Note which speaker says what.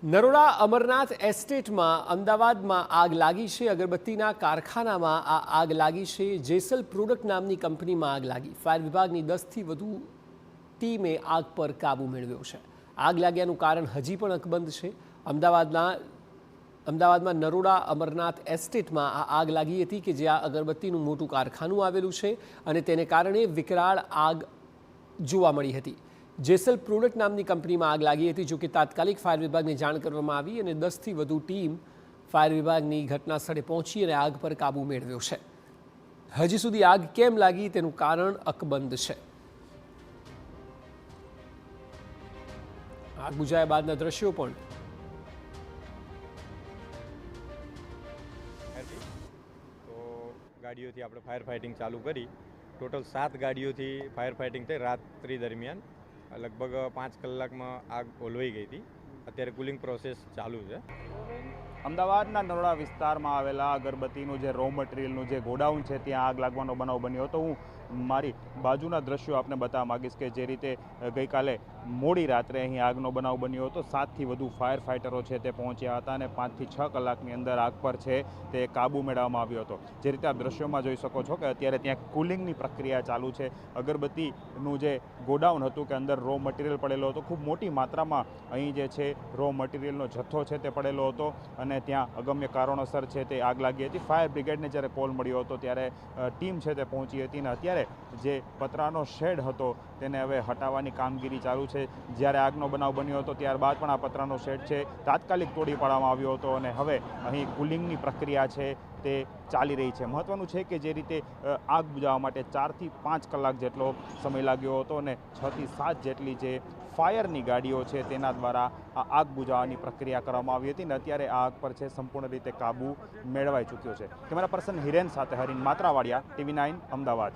Speaker 1: નરોડા અમરનાથ એસ્ટેટમાં અમદાવાદમાં આગ લાગી છે। અગરબત્તીના કારખાનામાં આ આગ લાગી છે। જેસલ પ્રોડક્ટ નામની કંપનીમાં આગ લાગી। ફાયર વિભાગની 10થી વધુ ટીમે આગ પર કાબૂ મેળવ્યો છે। આગ લાગ્યાનું કારણ હજી પણ અકબંધ છે। અમદાવાદમાં નરોડા અમરનાથ એસ્ટેટમાં આ આગ લાગી હતી કે જ્યાં અગરબત્તીનું મોટું કારખાનું આવેલું છે અને તેને કારણે વિકરાળ આગ જોવા મળી હતી। જેસલ પ્રોડક્ટ નામની કંપનીમાં આગ લાગી હતી। જો કે તાત્કાલિક ફાયર વિભાગને જાણ કરવામાં આવી અને 10થી વધુ ટીમ ફાયર વિભાગની ઘટના સ્થળે પહોંચી અને આગ પર કાબૂ મેળવ્યો છે। હજી સુધી આગ કેમ લાગી તેનું કારણ અકબંધ છે। આગ બુઝાયા બાદના દ્રશ્યો પણ
Speaker 2: તો ગાડીઓથી આપણે ફાયર ફાઇટિંગ ચાલુ કરી। ટોટલ 7 ગાડીઓથી ફાયર ફાઇટિંગ થઈ। રાત્રિ દરમિયાન લગભગ 5 કલાકમાં આગ ઓલવાઈ ગઈ હતી। અત્યારે કુલિંગ પ્રોસેસ ચાલુ છે।
Speaker 3: અમદાવાદના નરોડા વિસ્તારમાં આવેલા અગરબત્તીનું જે રો મટીરિયલનું જે ગોડાઉન છે ત્યાં આગ લાગવાનો બનાવ બન્યો હતો। હું મારી બાજુના દ્રશ્યો આપને બતાવવા માગીશ કે જે રીતે ગઈકાલે મોડી રાત્રે અહીં આગનો બનાવ બન્યો હતો। 7થી વધુ ફાયર ફાઇટરો છે તે પહોંચ્યા હતા અને 5થી 6 કલાકની અંદર આગ પર છે તે કાબૂ મેળવવામાં આવ્યો હતો। જે રીતે આપ દ્રશ્યોમાં જોઈ શકો છો કે અત્યારે ત્યાં કુલિંગની પ્રક્રિયા ચાલુ છે। અગરબત્તીનું જે ગોડાઉન હતું કે અંદર રો મટીરિયલ પડેલો હતો, ખૂબ મોટી માત્રામાં અહીં જે છે રો મટીરિયલનો જથ્થો છે તે પડેલો હતો અને ત્યાં અગમ્ય કારણોસર છે તે આગ લાગી હતી। ફાયર બ્રિગેડને જ્યારે કોલ મળ્યો હતો ત્યારે ટીમ છે તે પહોંચી હતી અને અત્યારે જે પતરાનો શેડ હતો તેને હવે હટાવવાની કામગીરી ચાલુ છે। જ્યારે આગનો બનાવ બન્યો હતો ત્યારબાદ પણ આ પતરાનો શેડ છે તાત્કાલિક તોડી પાડવામાં આવ્યો હતો અને હવે અહીં કુલિંગની પ્રક્રિયા છે તે ચાલી રહી છે। મહત્વનું છે કે જે રીતે આગ બુઝાવવા માટે 4થી 5 કલાક જેટલો સમય લાગ્યો હતો અને 6થી 7 જેટલી જે ફાયરની ગાડીઓ છે તેના દ્વારા આ આગ બુઝાવવાની પ્રક્રિયા કરવામાં આવી હતી અને અત્યારે આ આગ પર છે સંપૂર્ણ રીતે કાબૂ મેળવાઈ ચૂક્યો છે। કેમેરા પર્સન હિરેન સાથે હરીન માત્રાવાડિયા, TV9 અમદાવાદ।